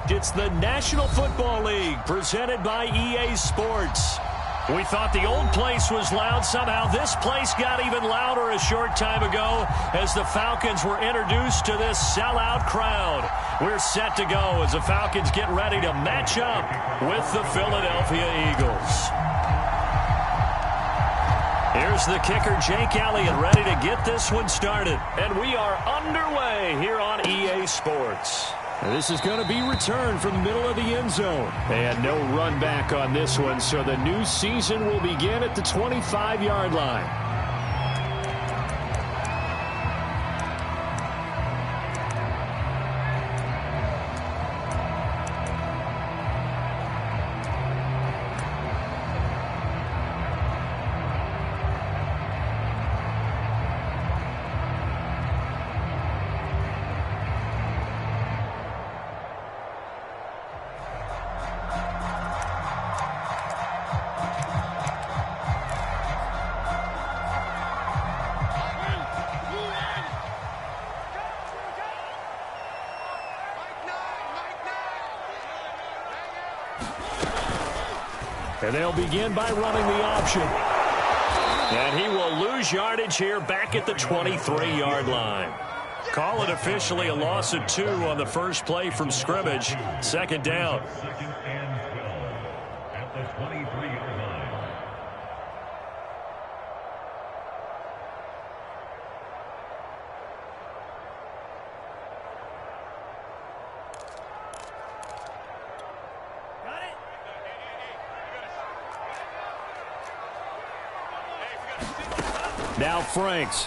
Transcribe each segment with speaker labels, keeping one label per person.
Speaker 1: correct. It's the National Football League presented by EA Sports. We thought the old place was loud. Somehow this place got even louder a short time ago as the Falcons were introduced to this sellout crowd. We're set to go as the Falcons get ready to match up with the Philadelphia Eagles. Here's the kicker, Jake Elliott, ready to get this one started. And we are underway here on EA Sports.
Speaker 2: This is going to be returned from the middle of the end zone. And no run back on this one, so the new season will begin at the 25-yard line. And they'll begin by running the option.
Speaker 1: And he will lose yardage here back at the 23-yard line. Call it officially a loss of 2 on the first play from scrimmage. Second down.
Speaker 3: At the 23-yard line.
Speaker 2: Now Franks.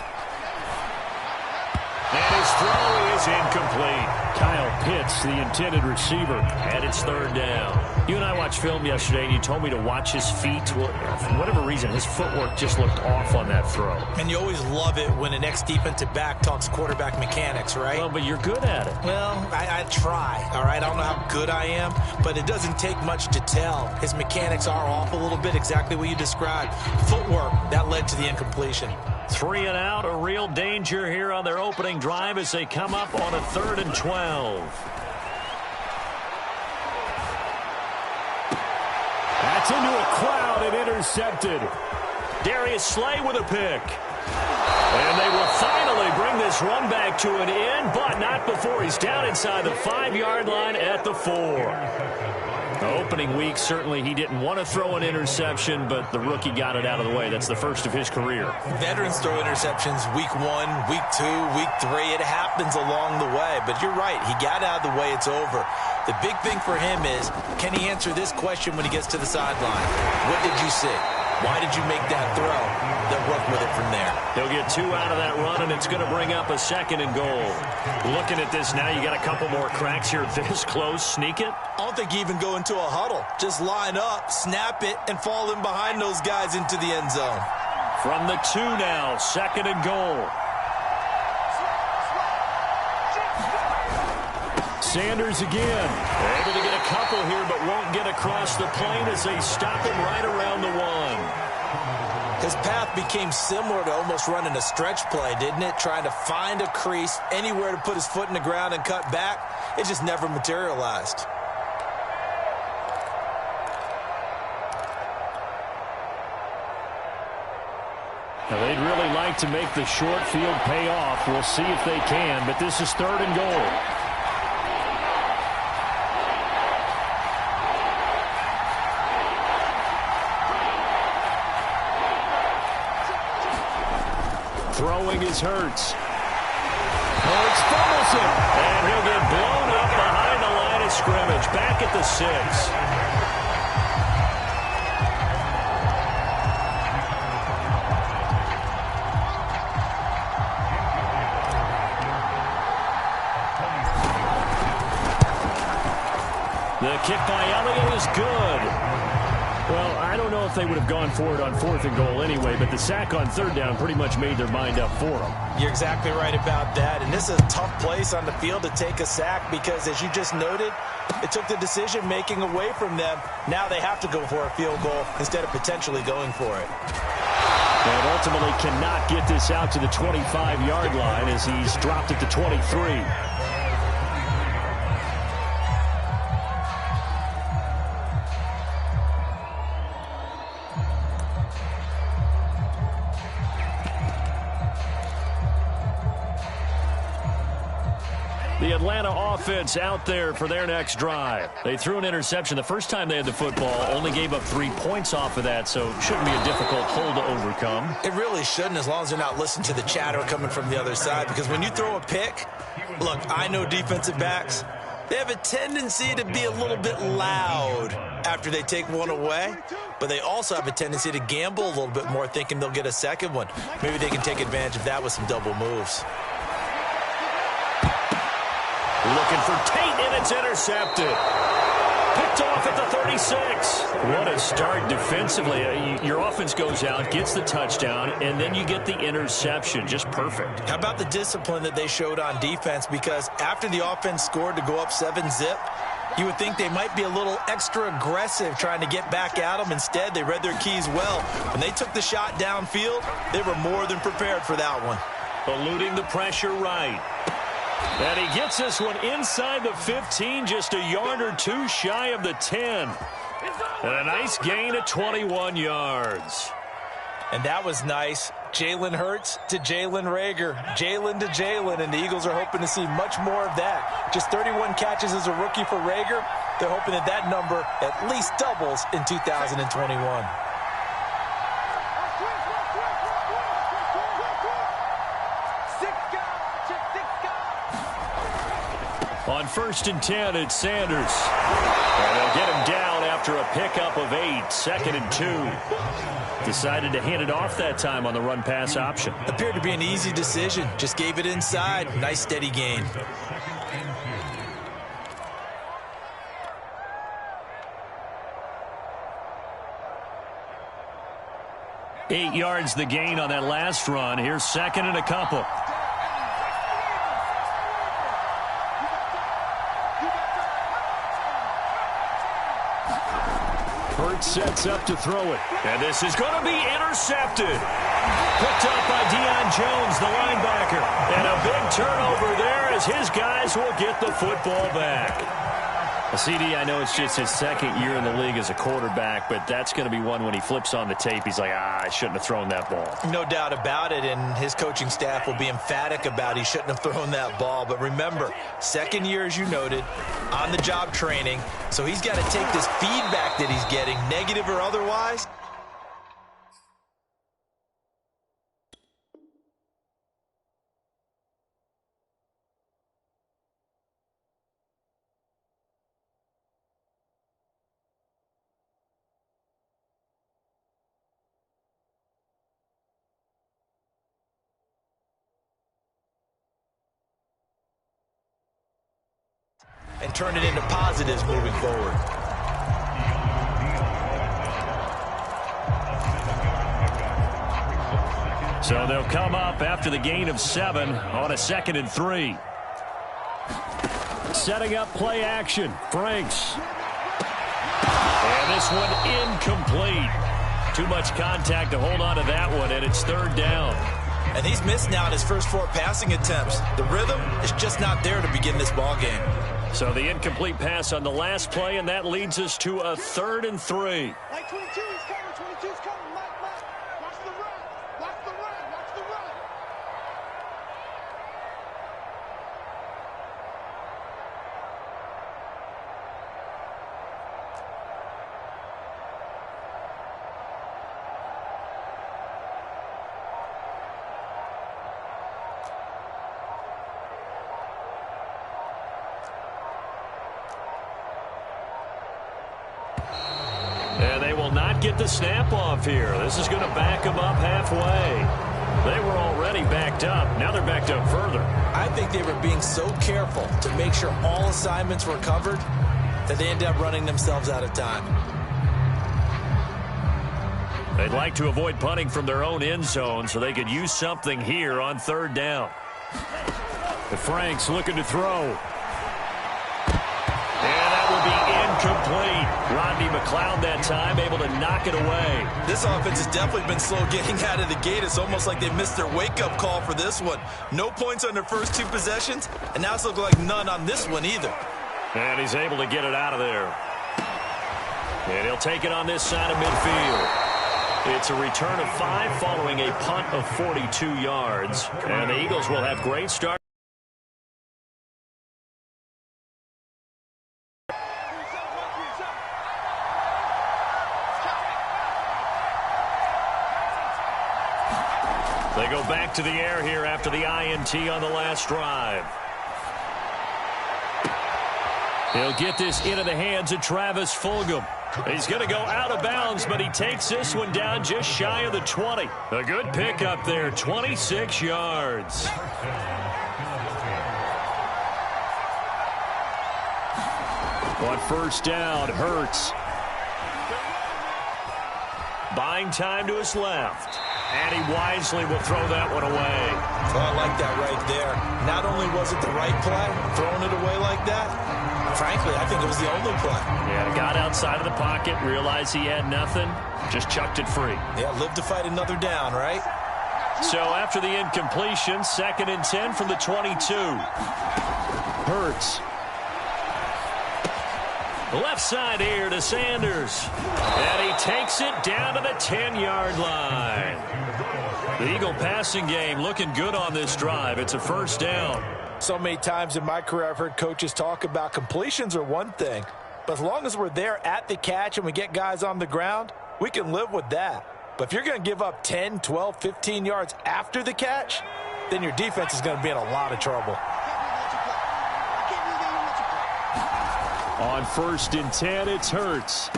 Speaker 1: And his throw is incomplete.
Speaker 2: Kyle Pitts, the intended receiver.
Speaker 1: And it's third down.
Speaker 4: You and I watched film yesterday, and you told me to watch his feet. Well, for whatever reason, his footwork just looked off on that throw.
Speaker 5: And you always love it when an ex-defensive back talks quarterback mechanics, right?
Speaker 4: Well, but you're good at it.
Speaker 5: Well, I try, all right? I don't know how good I am, but it doesn't take much to tell. His mechanics are off a little bit, exactly what you described. Footwork, that led to the incompletion.
Speaker 1: 3 and out, a real danger here on their opening drive as they come up on a 3rd and 12.
Speaker 2: That's into a crowd and intercepted.
Speaker 1: Darius Slay with a pick. And they will finally bring this run back to an end, but not before he's down inside the 5-yard line at the 4. Opening week, certainly he didn't want to throw an interception, but the rookie got it out of the way. That's the first of his career.
Speaker 5: Veterans throw interceptions week 1, week 2, week 3. It happens along the way, but you're right. He got out of the way. It's over. The big thing for him is, can he answer this question when he gets to the sideline? What did you see? Why did you make that throw? They'll work with it from there.
Speaker 1: He'll get 2 out of that run, and it's going to bring up a 2nd and goal. Looking at this now, you got a couple more cracks here. This close, sneak it.
Speaker 5: I don't think you even go into a huddle. Just line up, snap it, and fall in behind those guys into the end zone.
Speaker 1: From the 2 now, 2nd and goal.
Speaker 2: Sanders again.
Speaker 1: Able to get a couple here, but won't get across the plane as they stop him right around the 1.
Speaker 5: His path became similar to almost running a stretch play, didn't it? Trying to find a crease, anywhere to put his foot in the ground and cut back. It just never materialized.
Speaker 2: Now, they'd really like to make the short field pay off. We'll see if they can, but this is 3rd and goal. Throwing is Hurts. Hurts fumbles it.
Speaker 1: And he'll get blown up behind the line of scrimmage. Back at the 6. The kick by Elliott is good.
Speaker 2: Well, I don't know if they would have gone for it on 4th and goal anyway, but the sack on 3rd down pretty much made their mind up for them.
Speaker 5: You're exactly right about that, and this is a tough place on the field to take a sack because, as you just noted, it took the decision-making away from them. Now they have to go for a field goal instead of potentially going for it.
Speaker 2: And ultimately cannot get this out to the 25-yard line as he's dropped at the 23.
Speaker 1: The Atlanta offense out there for their next drive. They threw an interception the first time they had the football, only gave up 3 points off of that, so it shouldn't be a difficult hole to overcome.
Speaker 5: It really shouldn't, as long as they're not listening to the chatter coming from the other side, because when you throw a pick, look, I know defensive backs, they have a tendency to be a little bit loud after they take one away, but they also have a tendency to gamble a little bit more, thinking they'll get a second one. Maybe they can take advantage of that with some double moves.
Speaker 1: Looking for Tate, and it's intercepted. Picked off at the 36. What a start defensively. Your offense goes out, gets the touchdown, and then you get the interception. Just perfect.
Speaker 5: How about the discipline that they showed on defense? Because after the offense scored to go up 7-zip, you would think they might be a little extra aggressive trying to get back at them. Instead, they read their keys well. When they took the shot downfield, they were more than prepared for that one.
Speaker 1: Eluding the pressure right. And he gets this one inside the 15, just a yard or two shy of the 10. And a nice gain of 21 yards.
Speaker 5: And that was nice. Jalen Hurts to Jalen Reagor. Jalen to Jalen, and the Eagles are hoping to see much more of that. Just 31 catches as a rookie for Reagor. They're hoping that that number at least doubles in 2021.
Speaker 1: On 1st and 10, it's Sanders. And they'll get him down after a pickup of 8, 2nd and 2. Decided to hand it off that time on the run-pass option.
Speaker 5: Appeared to be an easy decision. Just gave it inside. Nice, steady gain.
Speaker 1: Eight yards the gain on that last run. Here's 2nd and a couple. Sets up to throw it. And this is going to be intercepted. Picked up by Deion Jones, the linebacker. And a big turnover there as his guys will get the football back. CD, I know it's just his 2nd year in the league as a quarterback, but that's going to be one when he flips on the tape, he's like, I shouldn't have thrown that ball.
Speaker 5: No doubt about it, and his coaching staff will be emphatic about he shouldn't have thrown that ball. But remember, 2nd year, as you noted, on-the-job training, so he's got to take this feedback that he's getting, negative or otherwise. And turn it into positives moving forward.
Speaker 1: So they'll come up after the gain of 7 on a 2nd and 3. Setting up play action. Franks. And this one incomplete. Too much contact to hold on to that one, and it's 3rd down.
Speaker 5: And he's missed now in his first 4 passing attempts. The rhythm is just not there to begin this ball game.
Speaker 1: So the incomplete pass on the last play, and that leads us to a 3rd and 3.
Speaker 6: Like 22 is coming, 22 is coming. Mike, watch the run. Watch the run. Watch the run.
Speaker 1: And they will not get the snap off here. This is going to back them up halfway. They were already backed up. Now they're backed up further.
Speaker 5: I think they were being so careful to make sure all assignments were covered that they ended up running themselves out of time.
Speaker 1: They'd like to avoid punting from their own end zone so they could use something here on 3rd down. The Franks looking to throw. Incomplete. Rodney McLeod that time able to knock it away.
Speaker 5: This offense has definitely been slow getting out of the gate. It's almost like they missed their wake-up call for this one. No points on their first 2 possessions, and now it's looking like none on this one either.
Speaker 1: And he's able to get it out of there. And he'll take it on this side of midfield. It's a return of 5 following a punt of 42 yards. And the Eagles will have great start. go back to the air here after the INT on the last drive. He'll get this into the hands of Travis Fulgham. He's going to go out of bounds, but he takes this one down just shy of the 20. A good pickup there, 26 yards. On first down, Hurts. Buying time to his left. And he wisely will throw that one away.
Speaker 5: Oh, I like that right there. Not only was it the right play, throwing it away like that, frankly, I think it was the only play.
Speaker 1: Yeah, got outside of the pocket, realized he had nothing, just chucked it free.
Speaker 5: Yeah, live to fight another down, right?
Speaker 1: So after the incompletion, 2nd and 10 from the 22.
Speaker 2: Hurts.
Speaker 1: Left side here to Sanders. And he takes it down to the 10-yard line. The Eagle passing game looking good on this drive. It's a first down.
Speaker 5: So many times in my career I've heard coaches talk about completions are one thing. But as long as we're there at the catch and we get guys on the ground, we can live with that. But if you're going to give up 10, 12, 15 yards after the catch, then your defense is going to be in a lot of trouble.
Speaker 2: On 1st and 10, it's Hurts.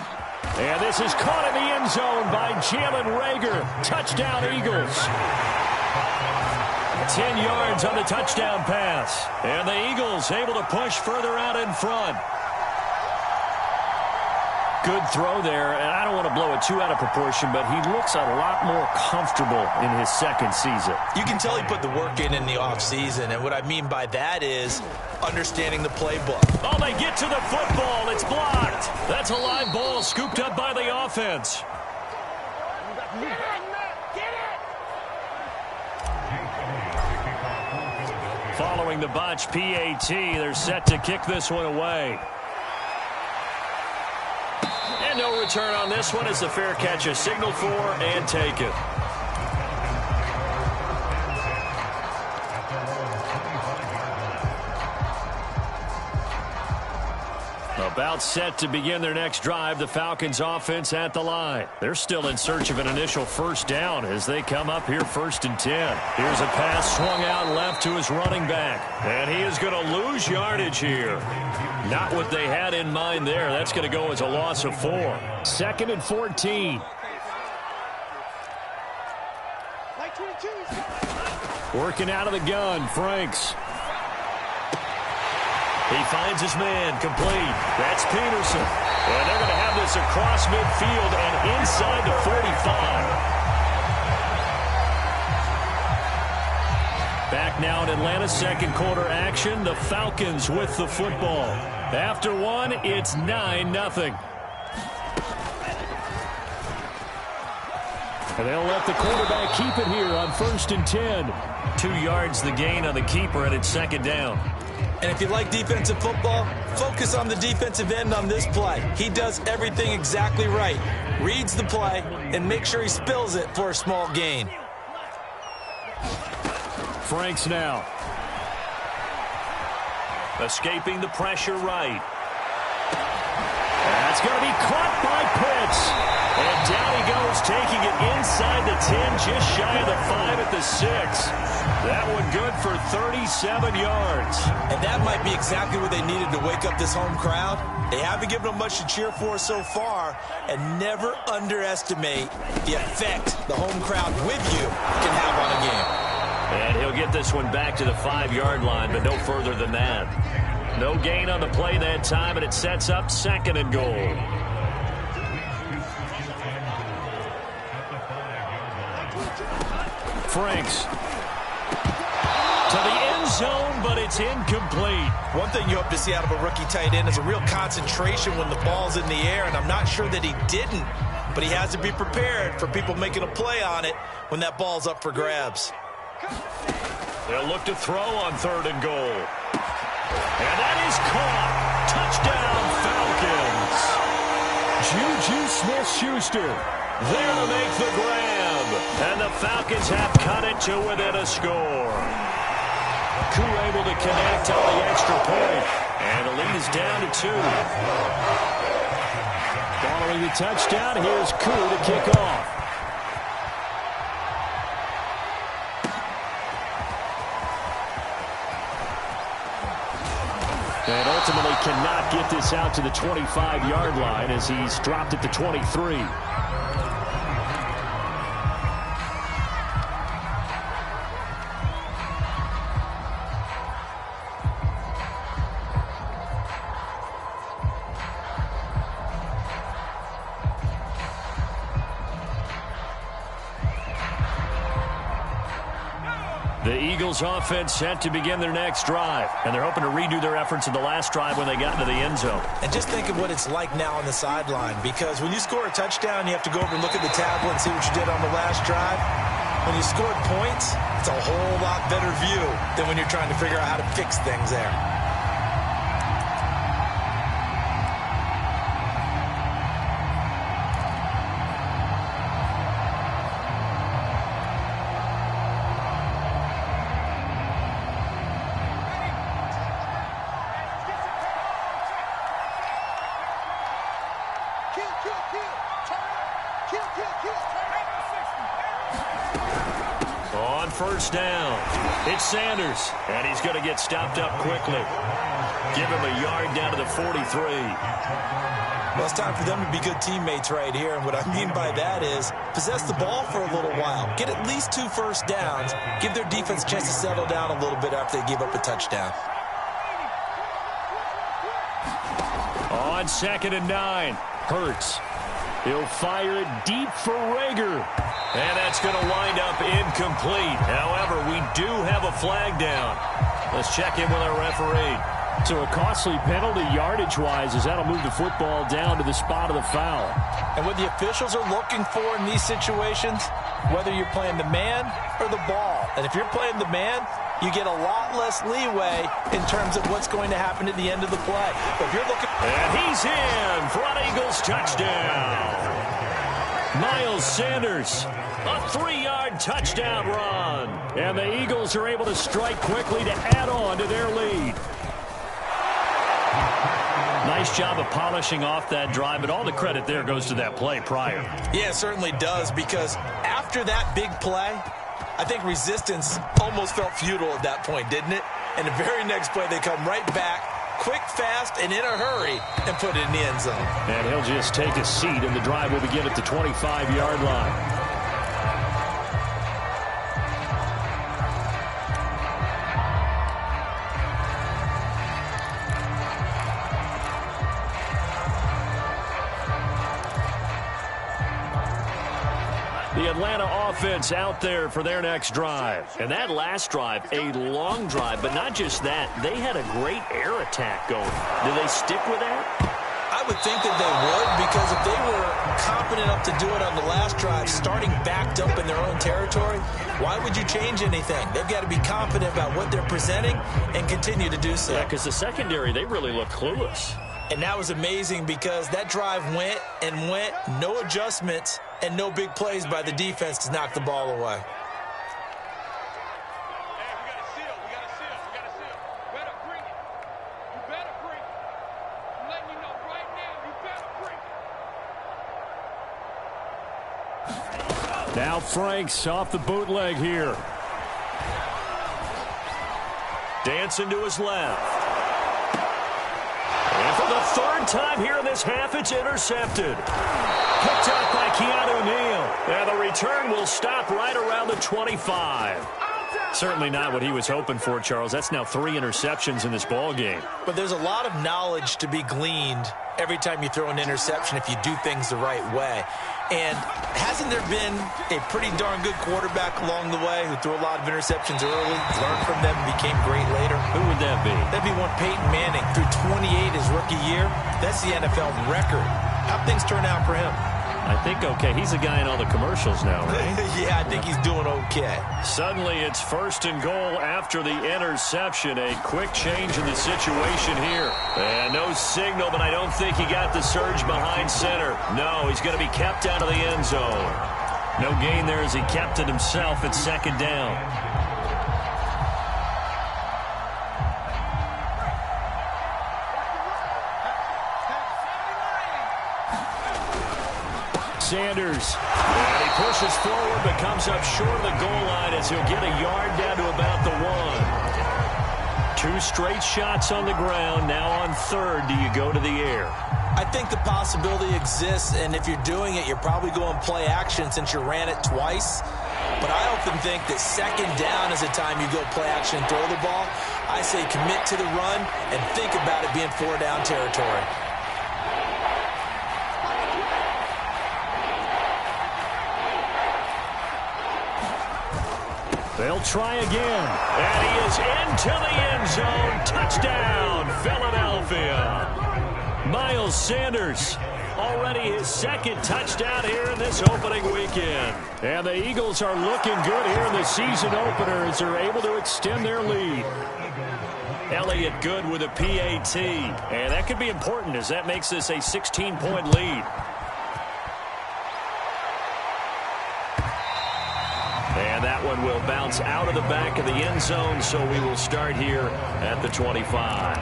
Speaker 2: And this is caught in the end zone by Jalen Reagor. Touchdown, Eagles.
Speaker 1: 10 yards on the touchdown pass. And the Eagles able to push further out in front. Good throw there, and I don't want to blow it too out of proportion, but he looks a lot more comfortable in his second season.
Speaker 5: You can tell he put the work in the offseason, and what I mean by that is understanding the playbook.
Speaker 1: Oh, they get to the football. It's blocked. That's a live ball scooped up by the offense. Following the botch PAT, they're set to kick this one away. And no return on this one as the fair catch is signaled for and taken. About set to begin their next drive, the Falcons offense at the line. They're still in search of an initial first down as they come up here 1st and 10. Here's a pass swung out left to his running back. And he is going to lose yardage here. Not what they had in mind there. That's going to go as a loss of 4.
Speaker 2: 2nd and 14. Working out of the gun, Franks.
Speaker 1: He finds his man complete. That's Peterson. And they're going to have this across midfield and inside the 45. Back now in Atlanta's second quarter action. The Falcons with the football. After one, it's 9-0.
Speaker 2: And they'll let the quarterback keep it here on 1st and 10.
Speaker 1: 2 yards the gain on the keeper, and it's 2nd down.
Speaker 5: And if you like defensive football, focus on the defensive end on this play. He does everything exactly right. Reads the play and makes sure he spills it for a small gain.
Speaker 2: Franks now.
Speaker 1: Escaping the pressure right.
Speaker 2: That's going to be caught by Pitts.
Speaker 1: And down he goes, taking it inside the 10, just shy of the 5 at the 6. That one good for 37 yards.
Speaker 5: And that might be exactly what they needed to wake up this home crowd. They haven't given them much to cheer for so far, and never underestimate the effect the home crowd with you can have on a game.
Speaker 1: And he'll get this one back to the 5-yard line, but no further than that. No gain on the play that time, and it sets up 2nd and goal.
Speaker 2: Franks.
Speaker 1: To the end zone, but it's incomplete.
Speaker 5: One thing you hope to see out of a rookie tight end is a real concentration when the ball's in the air, and I'm not sure that he didn't, but he has to be prepared for people making a play on it when that ball's up for grabs.
Speaker 1: They'll look to throw on 3rd and goal. And that is caught. Touchdown, Falcons.
Speaker 2: Juju Smith-Schuster
Speaker 1: there to make the grab. And the Falcons have cut it to within a score. Koo able to connect on the extra point. And the lead is down to 2.
Speaker 2: Following the touchdown, here's Koo to kick off. And ultimately cannot get this out to the 25-yard line as he's dropped at the 23.
Speaker 1: The Eagles offense set to begin their next drive, and they're hoping to redo their efforts in the last drive when they got into the end zone.
Speaker 5: And just think of what it's like now on the sideline, because when you score a touchdown, you have to go over and look at the tablet and see what you did on the last drive. When you scored points, it's a whole lot better view than when you're trying to figure out how to fix things there.
Speaker 1: On first down, it's Sanders, and he's going to get stopped up quickly. Give him a yard down to the 43.
Speaker 5: Well, it's time for them to be good teammates right here, and what I mean by that is possess the ball for a little while. Get at least 2 first downs. Give their defense a chance to settle down a little bit after they give up a touchdown.
Speaker 1: On 2nd and 9, Hurts. He'll fire it deep for Rager. And that's going to wind up incomplete. However, we do have a flag down. Let's check in with our referee.
Speaker 2: So a costly penalty yardage-wise as that'll move the football down to the spot of the foul.
Speaker 5: And what the officials are looking for in these situations, whether you're playing the man or the ball. And if you're playing the man, you get a lot less leeway in terms of what's going to happen at the end of the play. But if you're looking...
Speaker 1: And he's in for an Eagles touchdown. Miles Sanders, a 3-yard touchdown run.
Speaker 2: And the Eagles are able to strike quickly to add on to their lead.
Speaker 1: Nice job of polishing off that drive, but all the credit there goes to that play prior.
Speaker 5: Yeah, it certainly does, because after that big play, I think resistance almost felt futile at that point, didn't it? And the very next play, they come right back, quick, fast, and in a hurry, and put it in the end zone.
Speaker 2: And he'll just take a seat, and the drive will begin at the 25-yard line.
Speaker 1: The Atlanta offense out there for their next drive. And that last drive, a long drive, but not just that. They had a great air attack going. Do they stick with that?
Speaker 5: I would think that they would, because if they were confident enough to do it on the last drive, starting backed up in their own territory, why would you change anything? They've got to be confident about what they're presenting and continue to do so.
Speaker 1: Yeah, because the secondary, they really look clueless.
Speaker 5: And that was amazing, because that drive went and went, no adjustments, and no big plays by the defense to knock the ball away.
Speaker 2: Now Franks off the bootleg here.
Speaker 1: Dancing to his left. And for the 3rd time here in this half, it's intercepted. Picked up by Keanu Neal. And the return will stop right around the 25. Certainly not what he was hoping for, Charles. That's now 3 interceptions in this ball game.
Speaker 5: But there's a lot of knowledge to be gleaned every time you throw an interception if you do things the right way. And hasn't there been a pretty darn good quarterback along the way who threw a lot of interceptions early, learned from them, and became great later?
Speaker 1: Who would that be?
Speaker 5: That'd be one Peyton Manning. Threw 28 his rookie year. That's the NFL record. How'd things turn out for him?
Speaker 1: I think okay. He's a guy in all the commercials now, right?
Speaker 5: Yeah, I think he's doing okay.
Speaker 1: Suddenly it's 1st and goal after the interception. A quick change in the situation here. And no signal, but I don't think he got the surge behind center. No, he's going to be kept out of the end zone. No gain there as he kept it himself at 2nd down.
Speaker 2: Sanders.
Speaker 1: And he pushes forward, but comes up short of the goal line as he'll get a yard down to about the 1. 2 straight shots on the ground. Now on third, do you go to the air?
Speaker 5: I think the possibility exists, and if you're doing it, you're probably going play action since you ran it twice. But I often think that second down is the time you go play action and throw the ball. I say commit to the run and think about it being 4-down territory.
Speaker 1: They'll try again. And he is into the end zone. Touchdown, Philadelphia. Miles Sanders, already his second touchdown here in this opening weekend. And the Eagles are looking good here in the season opener as they're able to extend their lead. Elliott good with a PAT. And that could be important as that makes this a 16-point lead. And that one will bounce out of the back of the end zone, so we will start here at the 25.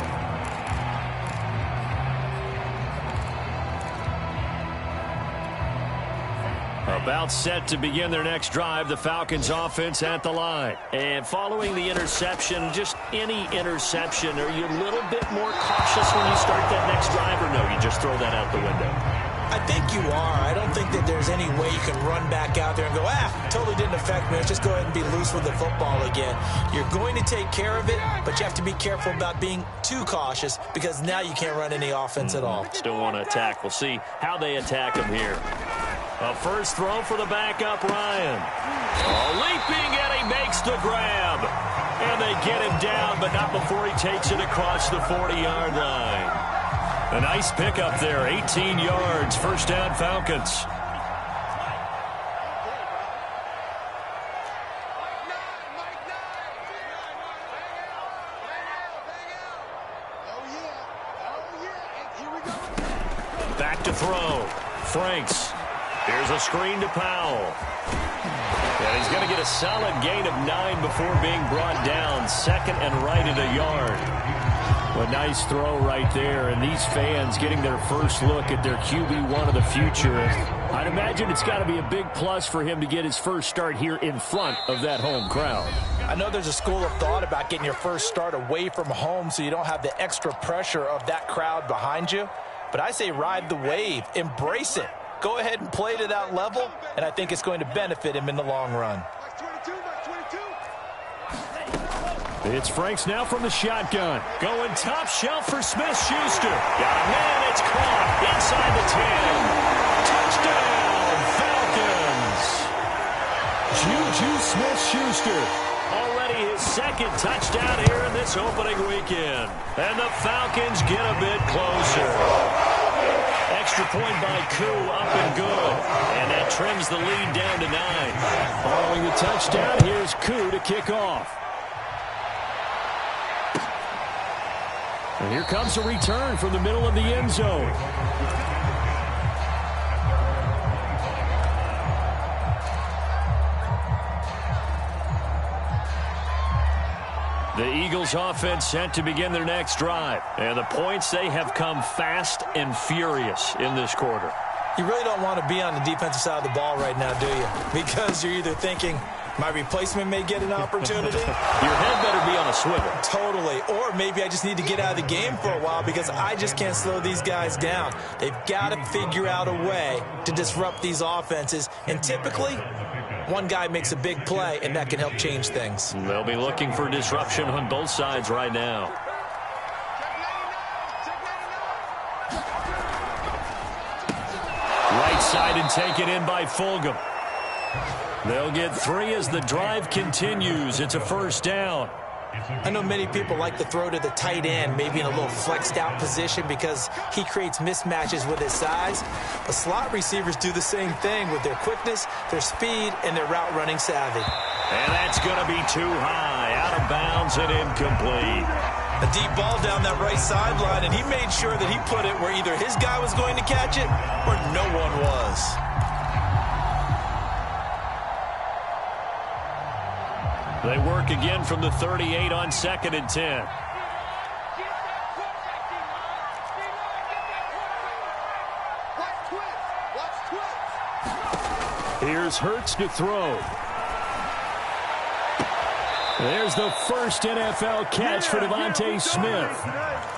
Speaker 1: About set to begin their next drive, the Falcons offense at the line. And following the interception, just any interception, are you a little bit more cautious when you start that next drive, or no, you just throw that out the window?
Speaker 5: I think you are. I don't think that there's any way you can run back out there and go, totally didn't affect me. Let's just go ahead and be loose with the football again. You're going to take care of it, but you have to be careful about being too cautious because now you can't run any offense at all.
Speaker 1: Still want to attack. We'll see how they attack him here. A first throw for the backup, Ryan. Leaping, and he makes the grab. And they get him down, but not before he takes it across the 40-yard line. A nice pickup there, 18 yards, first down Falcons. Back to throw. Franks. Here's a screen to Powell. And he's going to get a solid gain of 9 before being brought down. Second and right at a yard. A nice throw right there, and these fans getting their first look at their QB1 of the future. I'd imagine it's got to be a big plus for him to get his first start here in front of that home crowd.
Speaker 5: I know there's a school of thought about getting your first start away from home so you don't have the extra pressure of that crowd behind you. But I say ride the wave, embrace it. Go ahead and play to that level, and I think it's going to benefit him in the long run.
Speaker 1: It's Franks now from the shotgun. Going top shelf for Smith-Schuster. Got a man, it's caught inside the 10. Touchdown, Falcons. Juju Smith-Schuster. Already his second touchdown here in this opening weekend. And the Falcons get a bit closer. Extra point by Koo, up and good. And that trims the lead down to 9. Following the touchdown, here's Koo to kick off. And here comes a return from the middle of the end zone. The Eagles offense set to begin their next drive. And the points, they have come fast and furious in this quarter.
Speaker 5: You really don't want to be on the defensive side of the ball right now, do you? Because you're either thinking, my replacement may get an opportunity.
Speaker 1: Your head better be on a swivel.
Speaker 5: Totally. Or maybe I just need to get out of the game for a while because I just can't slow these guys down. They've got to figure out a way to disrupt these offenses. And typically, one guy makes a big play, and that can help change things.
Speaker 1: They'll be looking for disruption on both sides right now. Right side and taken in by Fulgham. They'll get 3 as the drive continues. It's a first down.
Speaker 5: I know many people like to throw to the tight end, maybe in a little flexed out position because he creates mismatches with his size. But slot receivers do the same thing with their quickness, their speed, and their route running savvy.
Speaker 1: And that's going to be too high, out of bounds and incomplete.
Speaker 5: A deep ball down that right sideline, and he made sure that he put it where either his guy was going to catch it or no one was.
Speaker 1: They work again from the 38 on 2nd and 10. Here's Hurts to throw.
Speaker 2: There's the first NFL catch for Devontae Smith.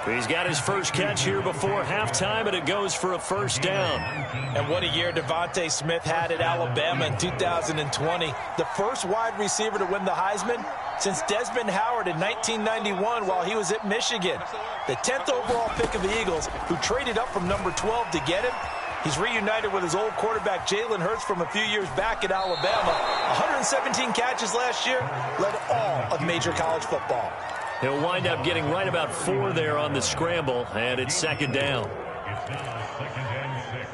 Speaker 1: He's got his first catch here before halftime, and it goes for a first down.
Speaker 5: And what a year Devontae Smith had at Alabama in 2020. The first wide receiver to win the Heisman since Desmond Howard in 1991 while he was at Michigan. The 10th overall pick of the Eagles, who traded up from number 12 to get him. He's reunited with his old quarterback Jalen Hurts from a few years back at Alabama. 117 catches last year, led all of major college football.
Speaker 1: He'll wind up getting right about 4 there on the scramble, and it's second down.
Speaker 3: It's now second and 6.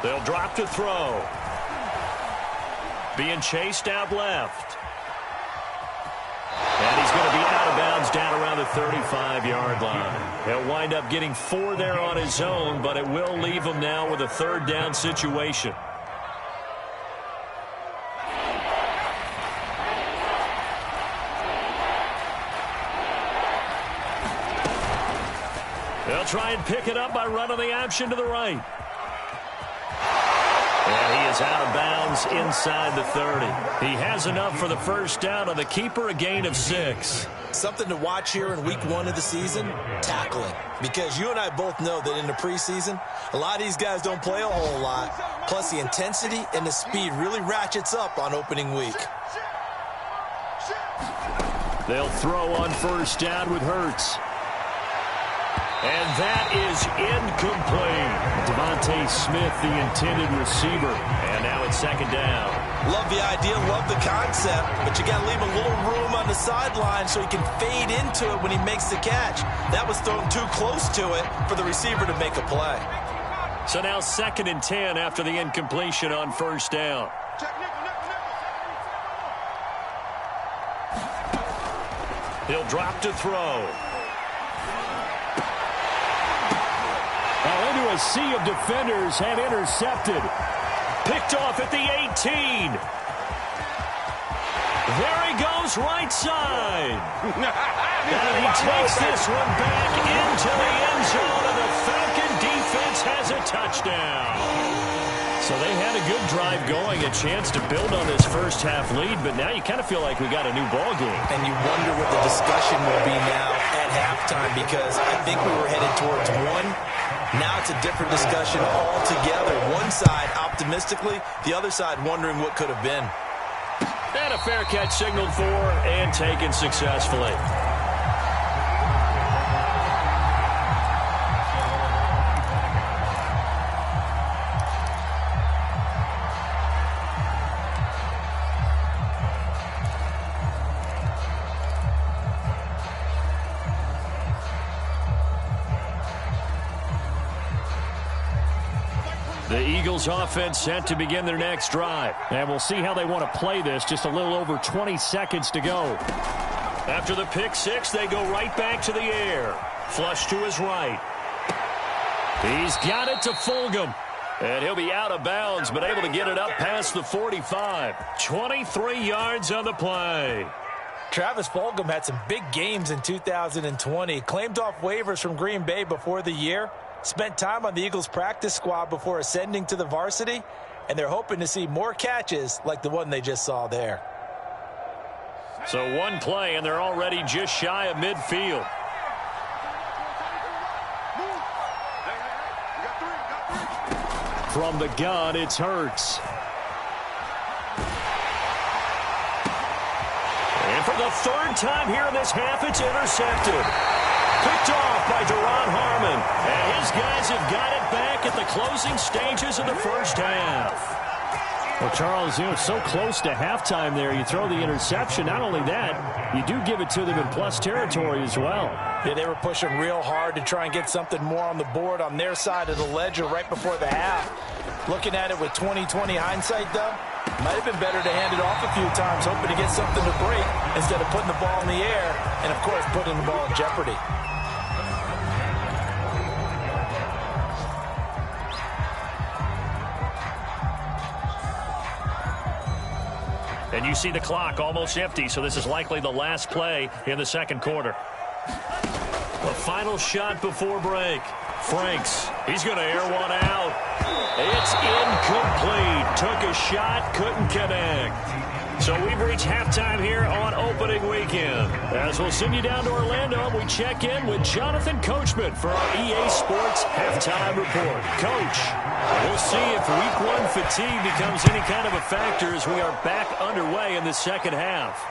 Speaker 1: They'll drop to throw. Being chased out left. And he's going to be out of bounds down around the 35-yard line. He'll wind up getting 4 there on his own, but it will leave him now with a third down situation. They'll try and pick it up by running the option to the right. And he is out of bounds inside the 30. He has enough for the first down on the keeper, a gain of 6.
Speaker 5: Something to watch here in week 1 of the season, tackling. Because you and I both know that in the preseason, a lot of these guys don't play a whole lot. Plus the intensity and the speed really ratchets up on opening week.
Speaker 2: They'll throw on first down with Hurts.
Speaker 1: And that is incomplete.
Speaker 2: Devontae Smith, the intended receiver.
Speaker 1: And now it's second down.
Speaker 5: Love the idea, love the concept, but you got to leave a little room on the sideline so he can fade into it when he makes the catch. That was thrown too close to it for the receiver to make a play.
Speaker 1: So now second and 10 after the incompletion on first down. He'll drop to throw.
Speaker 2: Into a sea of defenders and intercepted.
Speaker 1: Picked off at the 18. There he goes, right side. And he takes this one back into the end zone, and the Falcon defense has a touchdown. So they had a good drive going, a chance to build on this first half lead, but now you kind of feel like we got a new ball game.
Speaker 5: And you wonder what the discussion will be now at halftime, because I think we were headed towards one. Now it's a different discussion altogether. One side optimistically, the other side wondering what could have been.
Speaker 1: And a fair catch signaled for and taken successfully. The Eagles offense set to begin their next drive.
Speaker 2: And we'll see how they want to play this. Just a little over 20 seconds to go.
Speaker 1: After the pick six, they go right back to the air. Flush to his right. He's got it to Fulgham. And he'll be out of bounds, but able to get it up past the 45. 23 yards on the play.
Speaker 5: Travis Fulgham had some big games in 2020. Claimed off waivers from Green Bay before the year. Spent time on the Eagles practice squad before ascending to the varsity, and they're hoping to see more catches like the one they just saw there.
Speaker 1: So one play, and they're already just shy of midfield.
Speaker 2: From the gun, it's Hurts.
Speaker 1: And for the third time here in this half, it's intercepted. Picked off by Duron Harmon. And his guys have got it back at the closing stages of the first half.
Speaker 2: Well, Charles, so close to halftime there. You throw the interception. Not only that, you do give it to them in plus territory as well.
Speaker 5: Yeah, they were pushing real hard to try and get something more on the board on their side of the ledger right before the half. Looking at it with 20/20 hindsight, though, might have been better to hand it off a few times, hoping to get something to break instead of putting the ball in the air and, of course, putting the ball in jeopardy.
Speaker 1: And you see the clock almost empty, so this is likely the last play in the second quarter. The final shot before break. Franks, he's going to air one out. It's incomplete. Took a shot, couldn't connect. So we've reached halftime here on opening weekend. As we'll send you down to Orlando, we check in with Jonathan Coachman for our EA Sports Halftime Report. Coach, we'll see if Week 1 fatigue becomes any kind of a factor as we are back underway in the second half.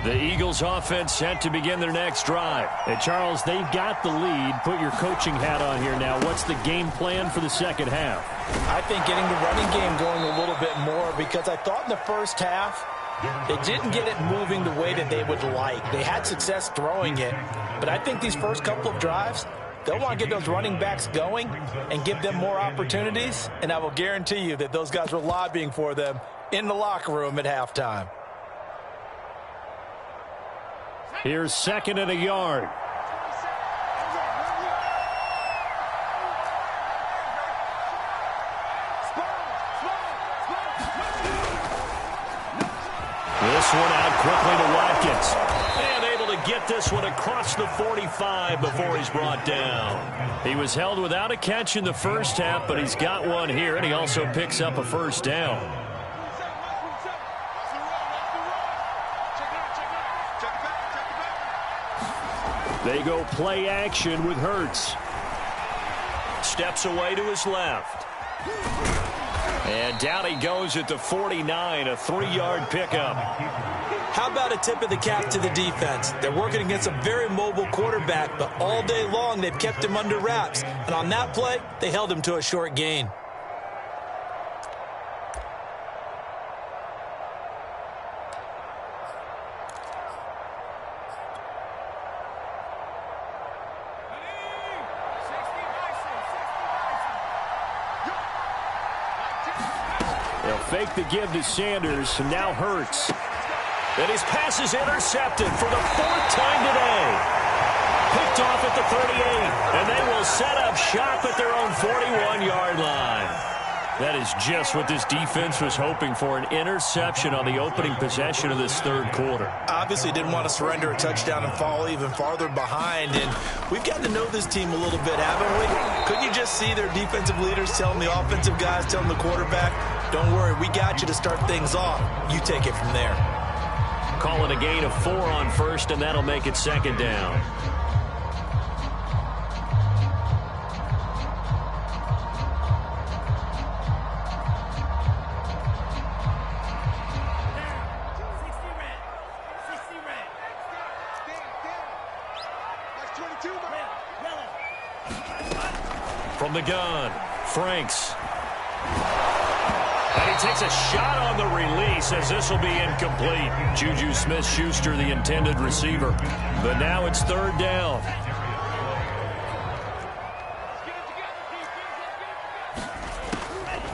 Speaker 1: The Eagles offense set to begin their next drive.
Speaker 2: And Charles, they've got the lead. Put your coaching hat on here now. What's the game plan for the second half?
Speaker 5: I think getting the running game going a little bit more, because I thought in the first half they didn't get it moving the way that they would like. They had success throwing it, but I think these first couple of drives, they'll want to get those running backs going and give them more opportunities, and I will guarantee you that those guys were lobbying for them in the locker room at halftime.
Speaker 2: Here's second and a yard.
Speaker 1: This one out quickly to Watkins. And able to get this one across the 45 before he's brought down. He was held without a catch in the first half, but he's got one here, and he also picks up a first down.
Speaker 2: They go play action with Hurts.
Speaker 1: Steps away to his left. And down he goes at the 49, a 3-yard pickup.
Speaker 5: How about a tip of the cap to the defense? They're working against a very mobile quarterback, but all day long they've kept him under wraps. And on that play, they held him to a short gain.
Speaker 2: Fake the give to Sanders, and now Hurts.
Speaker 1: And his pass is intercepted for the 4th time today. Picked off at the 38, and they will set up shop at their own 41-yard line. That is just what this defense was hoping for, an interception on the opening possession of this third quarter.
Speaker 5: Obviously didn't want to surrender a touchdown and fall even farther behind, and we've gotten to know this team a little bit, haven't we? Couldn't you just see their defensive leaders telling the offensive guys, telling the quarterback, don't worry, we got you to start things off. You take it from there.
Speaker 1: Call it a gain of 4 on first, and that'll make it second down. From the gun, Franks. And he takes a shot on the release as this will be incomplete. Juju Smith-Schuster, the intended receiver. But now it's third down.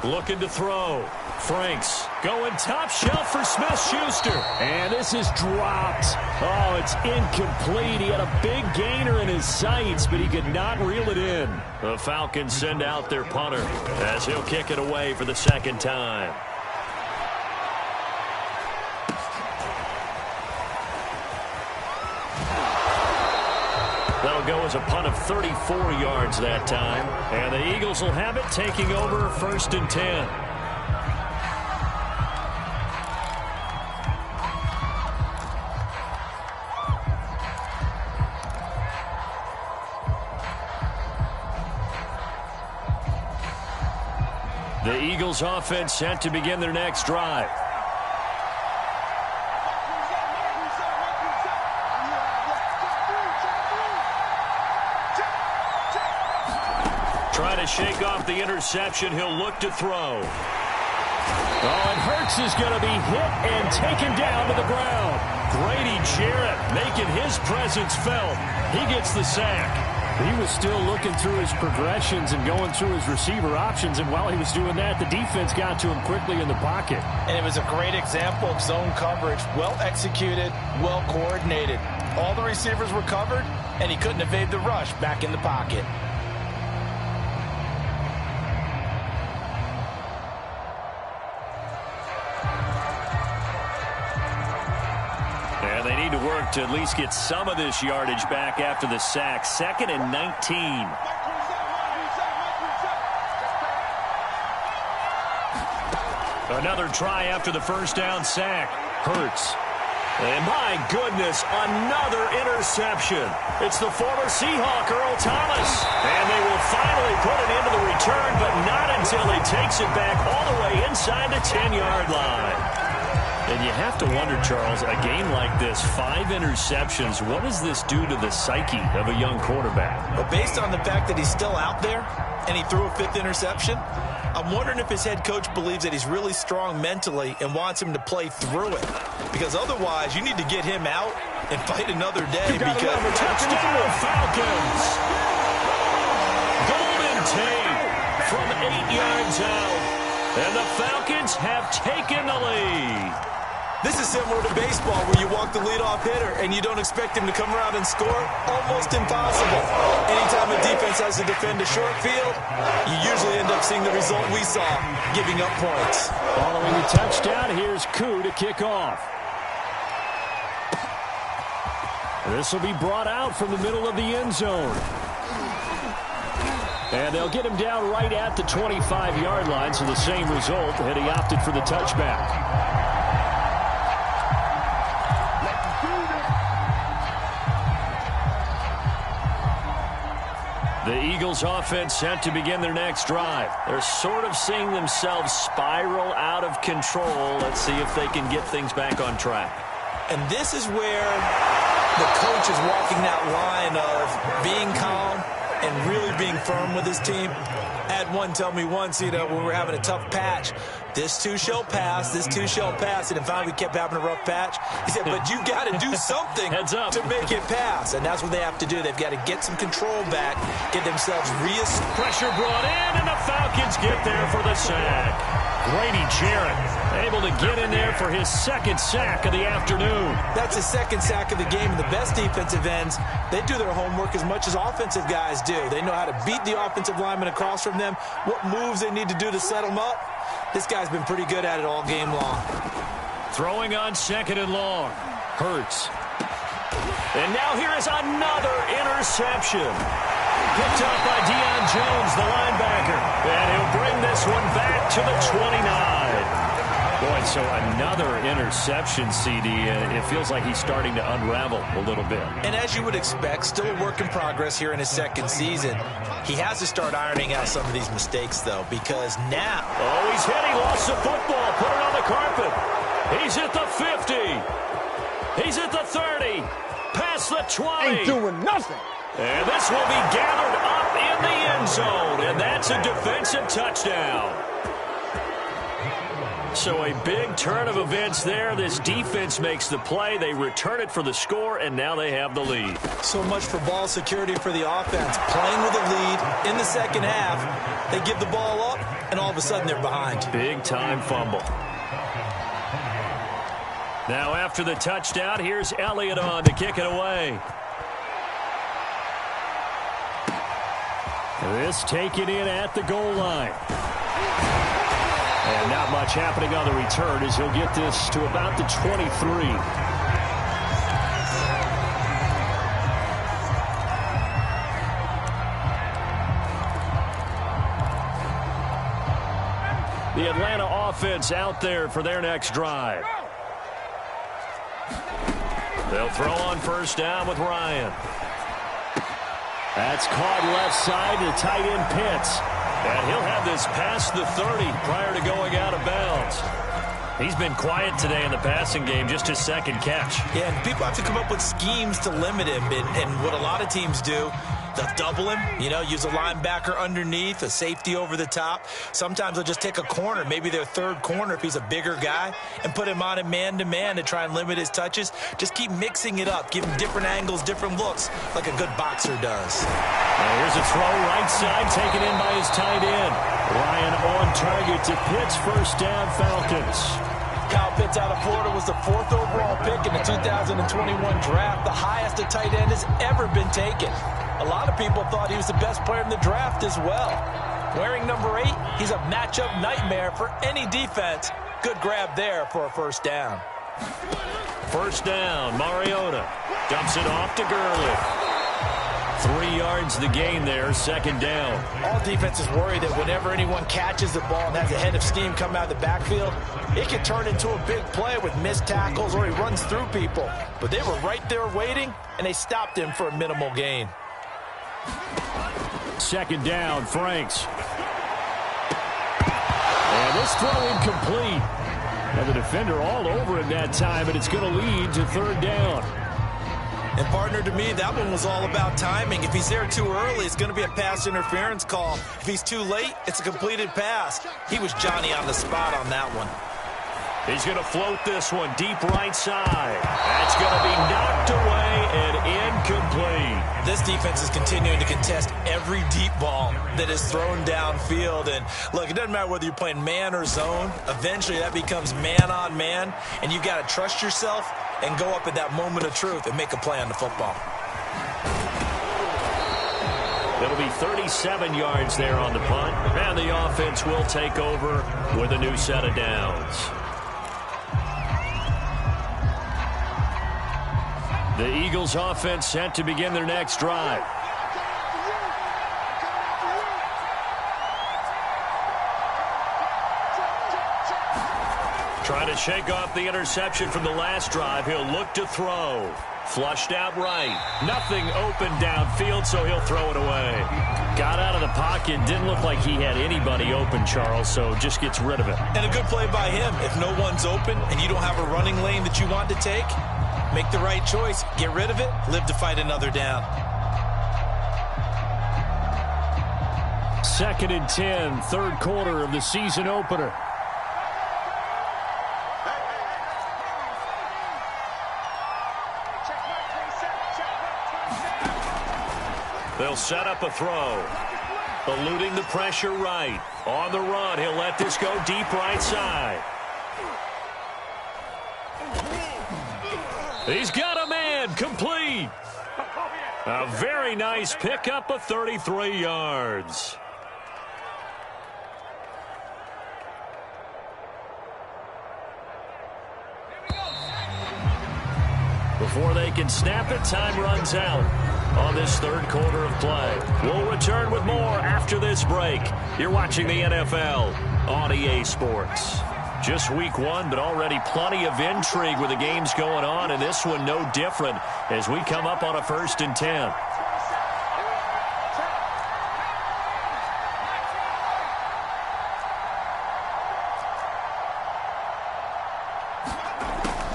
Speaker 1: Looking to throw. Franks going top shelf for Smith-Schuster.
Speaker 2: And this is dropped. Oh, it's incomplete. He had a big gainer in his sights, but he could not reel it in.
Speaker 1: The Falcons send out their punter as he'll kick it away for the second time. That'll go as a punt of 34 yards that time. And the Eagles will have it, taking over 1st and 10. The Eagles offense set to begin their next drive. shake off the interception. He'll look to throw.
Speaker 2: Oh, and Hurts is going to be hit and taken down to the ground.
Speaker 1: Grady Jarrett making his presence felt. He gets the sack.
Speaker 2: He was still looking through his progressions and going through his receiver options, and while he was doing that, the defense got to him quickly in the pocket.
Speaker 7: And it was a great example of zone coverage. Well executed, well coordinated. All the receivers were covered, and he couldn't evade the rush back in the pocket.
Speaker 1: And they need to work to at least get some of this yardage back after the sack. 2nd and 19. Another try after the first down sack. Hurts. And my goodness, another interception. It's the former Seahawk, Earl Thomas. And they will finally put it into the return, but not until he takes it back all the way inside the 10-yard line. And you have to wonder, Charles, a game like this, 5 interceptions, what does this do to the psyche of a young quarterback?
Speaker 5: Well, based on the fact that he's still out there and he threw a 5th interception, I'm wondering if his head coach believes that he's really strong mentally and wants him to play through it. Because otherwise, you need to get him out and fight another day. Because
Speaker 1: touchdown Falcons! Golden Tate from 8 yards out. And the Falcons have taken the lead.
Speaker 5: this is similar to baseball where you walk the leadoff hitter and you don't expect him to come around and score. Almost impossible. Anytime a defense has to defend a short field, you usually end up seeing the result we saw, giving up points.
Speaker 2: Following the touchdown, here's Koo to kick off. This will be brought out from the middle of the end zone. And they'll get him down right at the 25-yard line, so the same result, and he opted for the touchback. The Eagles offense set to begin their next drive. They're sort of seeing themselves spiral out of control. Let's see if they can get things back on track.
Speaker 5: And this is where the coach is walking that line of being calm and really being firm with his team. I had one tell me once, when we were having a tough patch, this too shall pass, this too shall pass. And finally we kept having a rough patch. He said, but you got to do something to make it pass. And that's what they have to do. They've got to get some control back, get themselves
Speaker 1: pressure brought in, and the Falcons get there for the sack. Grady Jarrett able to get in there for his second sack of the afternoon.
Speaker 5: That's his second sack of the game. And the best defensive ends, they do their homework as much as offensive guys do. They know how to beat the offensive lineman across from them, what moves they need to do to set them up. This guy's been pretty good at it all game long.
Speaker 1: Throwing on second and long. Hurts. And now here is another interception. Picked up by Deion Jones, the linebacker. And he'll bring this one back to the 29. Boy, so another interception, CD. It feels like he's starting to unravel a little bit.
Speaker 5: And as you would expect, still a work in progress here in his second season. He has to start ironing out some of these mistakes, though, because now...
Speaker 1: Oh, he's hit. He lost the football. Put it on the carpet. He's at the 50. He's at the 30. Past the 20.
Speaker 6: Ain't doing nothing.
Speaker 1: And this will be gathered up in the end zone. And that's a defensive touchdown. So a big turn of events there. This defense makes the play. They return it for the score, and now they have the lead.
Speaker 5: So much for ball security for the offense. Playing with a lead in the second half. They give the ball up, and all of a sudden they're behind.
Speaker 1: Big-time fumble. Now after the touchdown, here's Elliott on to kick it away.
Speaker 2: This taken in at the goal line. And not much happening on the return as he'll get this to about the 23. The Atlanta offense out there for their next drive.
Speaker 1: They'll throw on first down with Ryan.
Speaker 2: That's caught left side to tight end Pitts.
Speaker 1: And he'll have this past the 30 prior to going out of bounds. He's been quiet today in the passing game, just his second catch.
Speaker 5: Yeah, and people have to come up with schemes to limit him. And what a lot of teams do, They'll double him, use a linebacker underneath, a safety over the top. Sometimes they'll just take a corner, maybe their third corner if he's a bigger guy, and put him on a man-to-man to try and limit his touches. Just keep mixing it up, give him different angles, different looks, like a good boxer does.
Speaker 1: Here's a throw right side, taken in by his tight end. Ryan on target to Pitts, first down, Falcons.
Speaker 7: Kyle Pitts out of Florida was the 4th overall pick in the 2021 draft, the highest a tight end has ever been taken. A lot of people thought he was the best player in the draft as well. Wearing number 8, he's a matchup nightmare for any defense. Good grab there for a first down.
Speaker 1: First down, Mariota dumps it off to Gurley. 3 yards the gain there, second down.
Speaker 7: All defenses worry that whenever anyone catches the ball and has a head of steam come out of the backfield, it can turn into a big play with missed tackles or he runs through people. But they were right there waiting, and they stopped him for a minimal gain.
Speaker 2: Second down, Franks. And this throw incomplete. And the defender all over him that time, and it's going to lead to third down.
Speaker 5: And, partner, to me, that one was all about timing. If he's there too early, it's going to be a pass interference call. If he's too late, it's a completed pass. He was Johnny on the spot on that one.
Speaker 1: He's going to float this one deep right side. That's going to be knocked away and incomplete.
Speaker 5: This defense is continuing to contest every deep ball that is thrown downfield. And, look, it doesn't matter whether you're playing man or zone. Eventually, that becomes man on man. And you've got to trust yourself and go up at that moment of truth and make a play on the football.
Speaker 1: It'll be 37 yards there on the punt. And the offense will take over with a new set of downs. The Eagles offense set to begin their next drive. Trying to shake off the interception from the last drive. He'll look to throw. Flushed out right. Nothing open downfield, so he'll throw it away. Got out of the pocket. Didn't look like he had anybody open, Charles, so just gets rid of it.
Speaker 5: And a good play by him. If no one's open and you don't have a running lane that you want to take, make the right choice. Get rid of it. Live to fight another down.
Speaker 2: 2nd and 10, third quarter of the season opener.
Speaker 1: They'll set up a throw. Eluding the pressure right. On the run, he'll let this go deep right side. He's got a man, complete. A very nice pickup of 33 yards. Before they can snap it, time runs out on this third quarter of play. We'll return with more after this break. You're watching the NFL on EA Sports. Just week 1, but already plenty of intrigue with the games going on, and this one no different as we come up on a 1st and 10.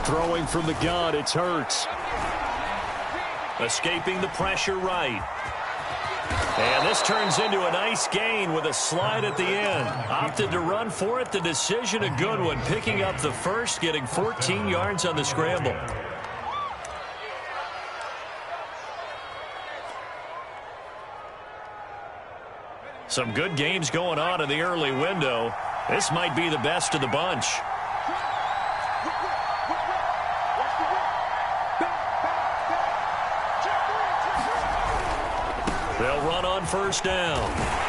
Speaker 2: Throwing from the gun, it's Hurts.
Speaker 1: Escaping the pressure right. And this turns into a nice gain with a slide at the end. Opted to run for it. The decision, a good one. Picking up the first, getting 14 yards on the scramble. Some good games going on in the early window. This might be the best of the bunch. They'll run on first down.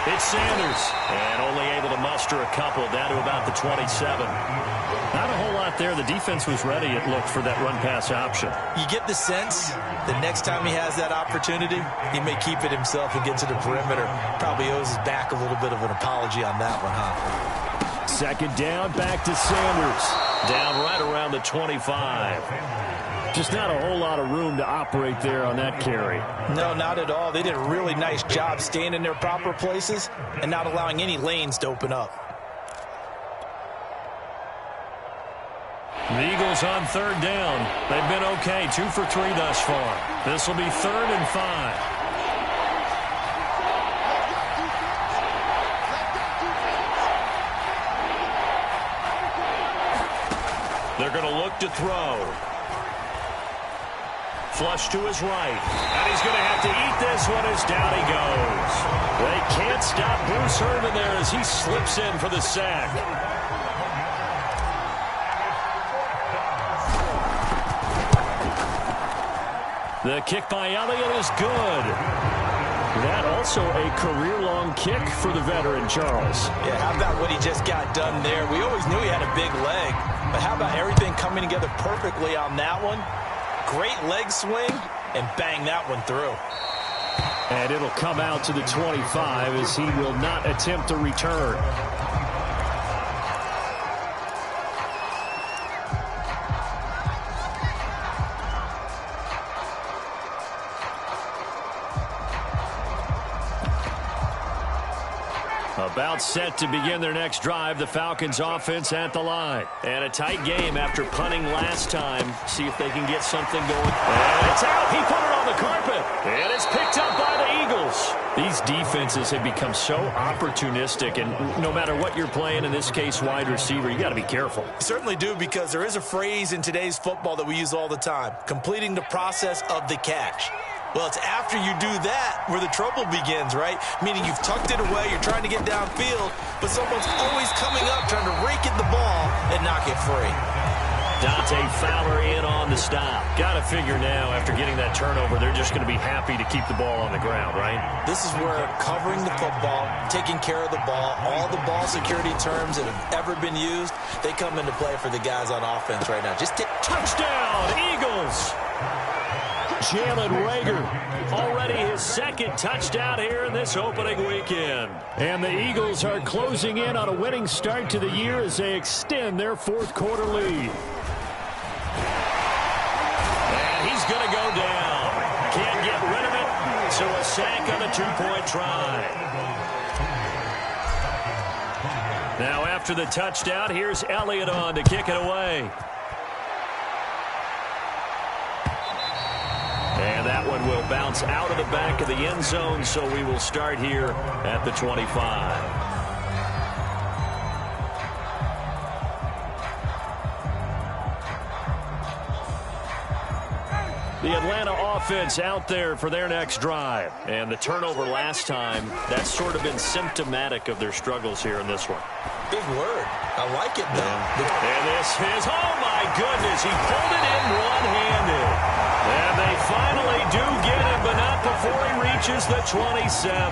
Speaker 1: It's Sanders. And only able to muster a couple down to about the 27. Not a whole lot there. The defense was ready, it looked, for that run-pass option.
Speaker 5: You get the sense that next time he has that opportunity, he may keep it himself and get to the perimeter. Probably owes his back a little bit of an apology on that one, huh?
Speaker 2: Second down, back to Sanders.
Speaker 1: Down right around the 25.
Speaker 2: Just not a whole lot of room to operate there on that carry.
Speaker 7: No, not at all. They did a really nice job staying in their proper places and not allowing any lanes to open up.
Speaker 1: The Eagles on third down. They've been okay, 2 for 3 thus far. This will be 3rd and 5. They're going to look to throw. Flush to his right. And he's going to have to eat this one as down he goes. They can't stop Bruce Irvin there as he slips in for the sack. The kick by Elliott is good. That also a career-long kick for the veteran, Charles.
Speaker 7: Yeah, how about what he just got done there? We always knew he had a big leg, but how about everything coming together perfectly on that one? Great leg swing, and bang that one through.
Speaker 2: And it'll come out to the 25 as he will not attempt to return. About set to begin their next drive, the Falcons offense at the line.
Speaker 1: And a tight game after punting last time. See if they can get something going. And it's out. He put it on the carpet. And it's picked up by the Eagles.
Speaker 2: These defenses have become so opportunistic, and no matter what you're playing, in this case wide receiver, you got to be careful.
Speaker 5: You certainly do, because there is a phrase in today's football that we use all the time: completing the process of the catch. Well, it's after you do that where the trouble begins, right? Meaning you've tucked it away, you're trying to get downfield, but someone's always coming up trying to rake at the ball and knock it free.
Speaker 1: Dante Fowler in on the stop. Got to figure now, after getting that turnover, they're just going to be happy to keep the ball on the ground, right?
Speaker 5: This is where covering the football, taking care of the ball, all the ball security terms that have ever been used, they come into play for the guys on offense right now. Just
Speaker 1: touchdown, Eagles! Jalen Reagor, already his second touchdown here in this opening weekend.
Speaker 2: And the Eagles are closing in on a winning start to the year as they extend their fourth quarter lead.
Speaker 1: And he's going to go down. Can't get rid of it, so a sack on a two-point try. Now after the touchdown, here's Elliott on to kick it away. And that one will bounce out of the back of the end zone, so we will start here at the 25. The Atlanta offense out there for their next drive. And the turnover last time, that's sort of been symptomatic of their struggles here in this one.
Speaker 5: Big word. I like it, though.
Speaker 1: Yeah. And this is, oh my goodness, he pulled it in one-handed. And they finally do get him, but not before he reaches the 27.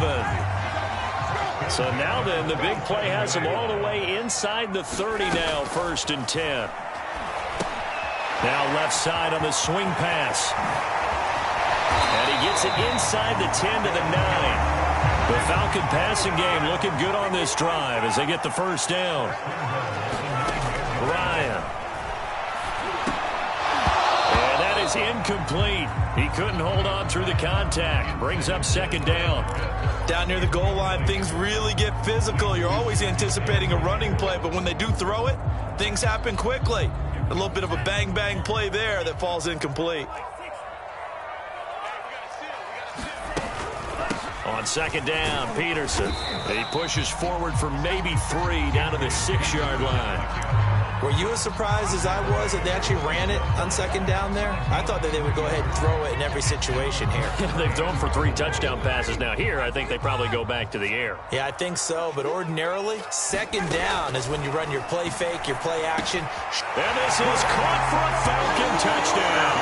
Speaker 1: So now then, the big play has him all the way inside the 30 now, 1st and 10. Now left side on the swing pass. And he gets it inside the 10 to the 9. The Falcon passing game looking good on this drive as they get the first down. Ryan. And that is incomplete. He couldn't hold on through the contact. Brings up 2nd down.
Speaker 5: Down near the goal line, things really get physical. You're always anticipating a running play, but when they do throw it, things happen quickly. A little bit of a bang-bang play there that falls incomplete.
Speaker 1: On 2nd down, Peterson. He pushes forward for maybe 3 down to the 6-yard line.
Speaker 5: Were you as surprised as I was that they actually ran it on 2nd down there? I thought that they would go ahead and throw it in every situation here.
Speaker 1: They've thrown for 3 touchdown passes. Now here, I think they probably go back to the air.
Speaker 5: Yeah, I think so. But ordinarily, 2nd down is when you run your play fake, your play action.
Speaker 1: And this is caught for a Falcon touchdown.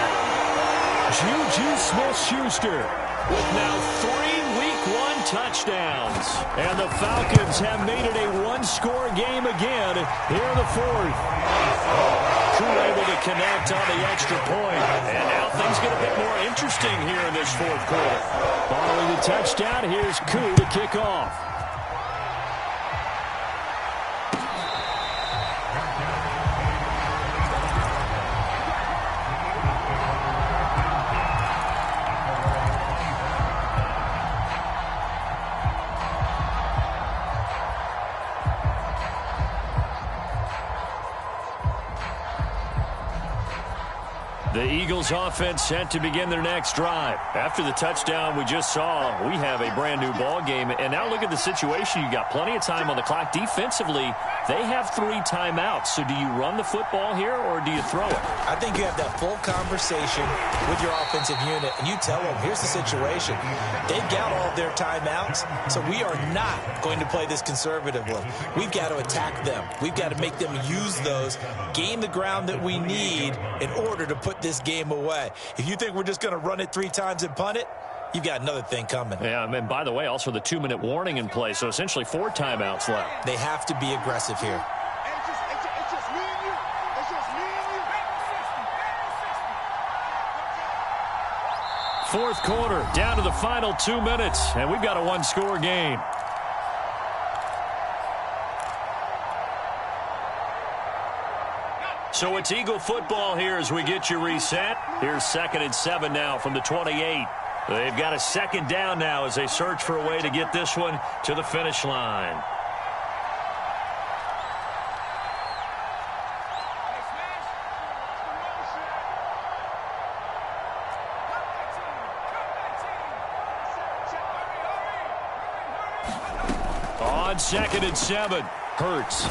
Speaker 2: Juju Smith-Schuster
Speaker 1: with now 3 Week 1 touchdowns. And the Falcons have made it a one-score game again here in the 4th. Crew able to connect on the extra point. And now things get a bit more interesting here in this 4th quarter.
Speaker 2: Following the touchdown, here's Koo to kick off.
Speaker 1: The Eagles offense set to begin their next drive. After the touchdown we just saw, we have a brand new ball game. And now look at the situation. You got plenty of time on the clock. Defensively, they have 3 timeouts. So do you run the football here or do you throw it?
Speaker 5: I think you have that full conversation with your offensive unit, and you tell them, here's the situation. They've got all of their timeouts, so we are not going to play this conservatively. We've got to attack them. We've got to make them use those, gain the ground that we need in order to put this game away. If you think we're just going to run it 3 times and punt it, you've got another thing coming.
Speaker 1: Yeah, and by the way, also the 2-minute warning in play, so essentially 4 timeouts left.
Speaker 5: They have to be aggressive here.
Speaker 6: It's just me and you. It's just me and you.
Speaker 1: Fourth quarter, down to the final 2 minutes, and we've got a 1-score game. So it's Eagle football here as we get you reset. Here's 2nd and 7 now from the 28. They've got a 2nd down now as they search for a way to get this one to the finish line. On 2nd and 7, Hurts.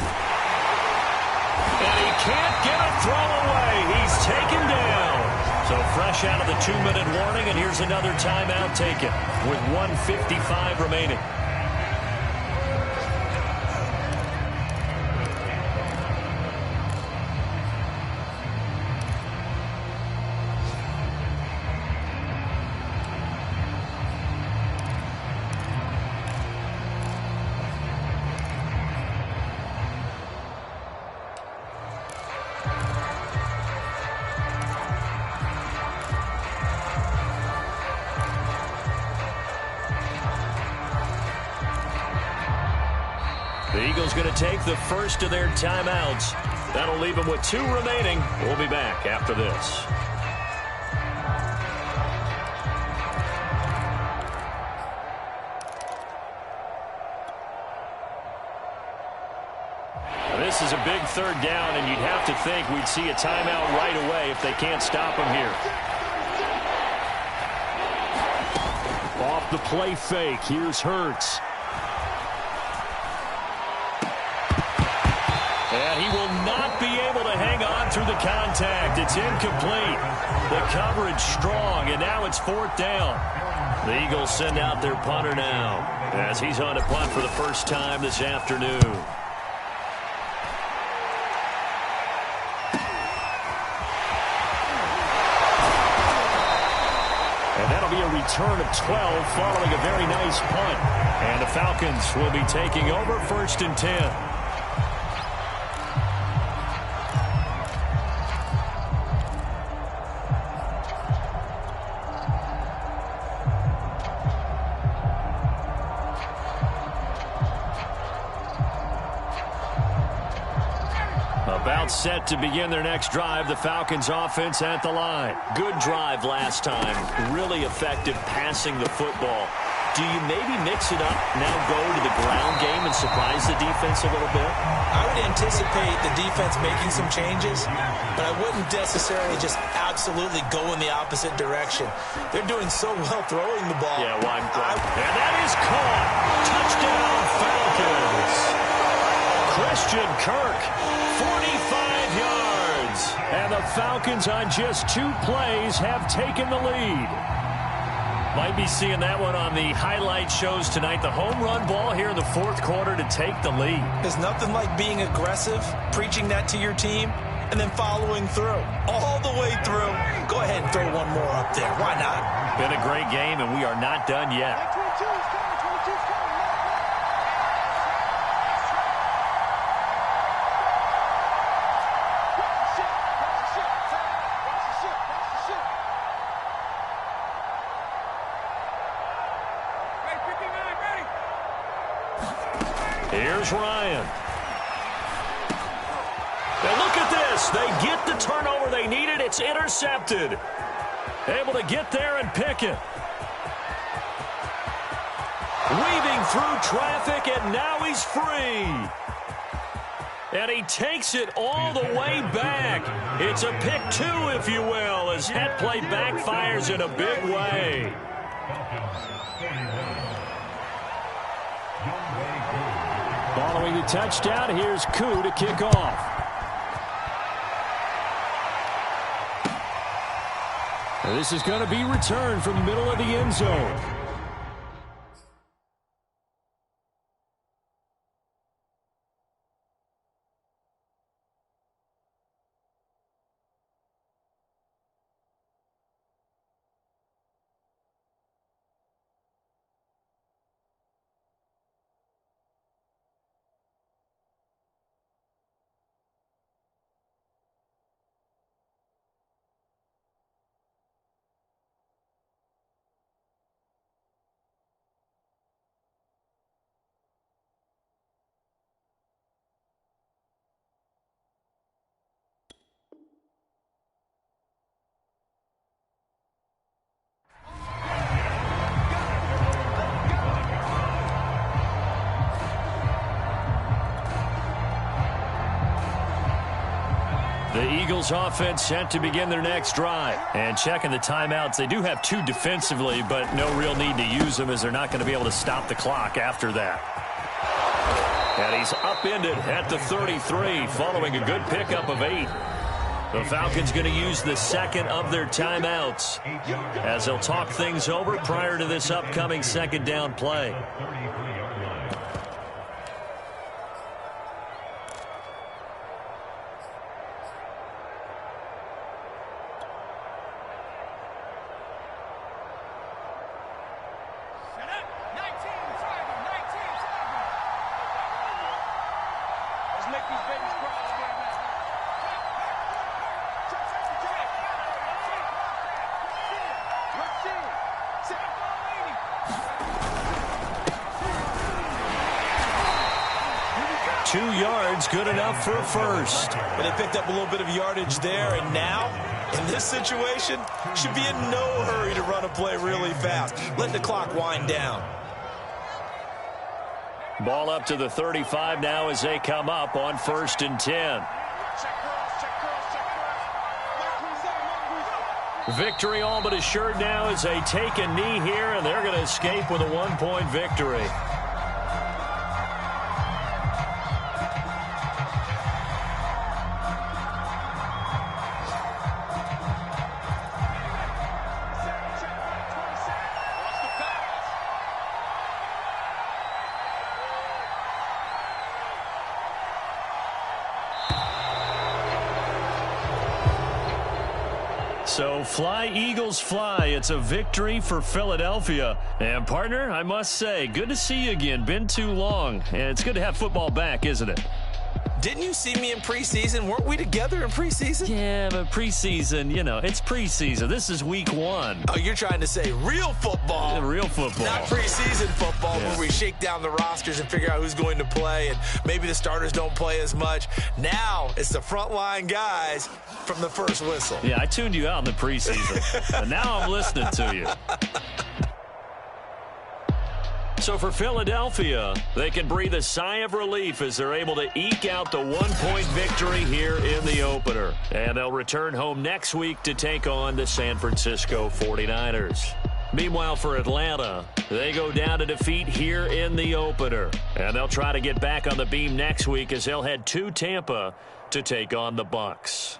Speaker 1: And he can't get a throw away. He's taken down. So fresh out of the 2-minute warning, and here's another timeout taken with 1:55 remaining. The Eagles going to take the first of their timeouts. That'll leave them with 2 remaining. We'll be back after this. This is a big 3rd down, and you'd have to think we'd see a timeout right away if they can't stop them here.
Speaker 2: Off the play fake, here's Hurts.
Speaker 1: And he will not be able to hang on through the contact. It's incomplete. The coverage strong, and now it's 4th down. The Eagles send out their punter now as he's on a punt for the first time this afternoon.
Speaker 2: And that'll be a return of 12 following a very nice punt.
Speaker 1: And the Falcons will be taking over 1st and 10. About set to begin their next drive. The Falcons offense at the line. Good drive last time. Really effective passing the football. Do you maybe mix it up, now go to the ground game and surprise the defense a little bit?
Speaker 5: I would anticipate the defense making some changes, but I wouldn't necessarily just absolutely go in the opposite direction. They're doing so well throwing the ball.
Speaker 1: Yeah, well, and that is caught. Touchdown, Falcons. Christian Kirk, 45 yards.
Speaker 2: And the Falcons on just 2 plays have taken the lead.
Speaker 1: Might be seeing that one on the highlight shows tonight. The home run ball here in the 4th quarter to take the lead.
Speaker 5: There's nothing like being aggressive, preaching that to your team, and then following through. All the way through. Go ahead and throw one more up there. Why not?
Speaker 1: Been a great game, and we are not done yet.
Speaker 6: 22's coming. 22's coming.
Speaker 1: Here's Ryan. And look at this. They get the turnover they needed. It's intercepted. Able to get there and pick it. Weaving through traffic, and now he's free. And he takes it all the way back. It's a pick 2, if you will, as that play backfires in a big way.
Speaker 2: Following the touchdown, here's Koo to kick off. This is going to be returned from the middle of the end zone.
Speaker 1: The Eagles offense set to begin their next drive. And checking the timeouts, they do have 2 defensively, but no real need to use them as they're not going to be able to stop the clock after that. And he's upended at the 33 following a good pickup of 8. The Falcons going to use the second of their timeouts as they'll talk things over prior to this upcoming second down play. Good enough for a first.
Speaker 7: But they picked up a little bit of yardage there, and now, in this situation, should be in no hurry to run a play really fast. Let the clock wind down.
Speaker 1: Ball up to the 35 now as they come up on 1st and 10. Victory all but assured now as they take a knee here, and they're going to escape with a 1-point victory. So fly, Eagles, fly. It's a victory for Philadelphia. And, partner, I must say, good to see you again. Been too long. And it's good to have football back, isn't it?
Speaker 7: Didn't you see me in preseason? Weren't we together in preseason?
Speaker 1: Yeah, but preseason, you know, it's preseason. This is week 1.
Speaker 7: Oh, you're trying to say real football.
Speaker 1: Yeah, real football.
Speaker 7: Not preseason football where we shake down the rosters and figure out who's going to play, and maybe the starters don't play as much. Now it's the frontline guys from the first whistle.
Speaker 1: Yeah, I tuned you out in the preseason. But now I'm listening to you. So for Philadelphia, they can breathe a sigh of relief as they're able to eke out the 1-point victory here in the opener. And they'll return home next week to take on the San Francisco 49ers. Meanwhile, for Atlanta, they go down to defeat here in the opener. And they'll try to get back on the beam next week as they'll head to Tampa to take on the Bucs.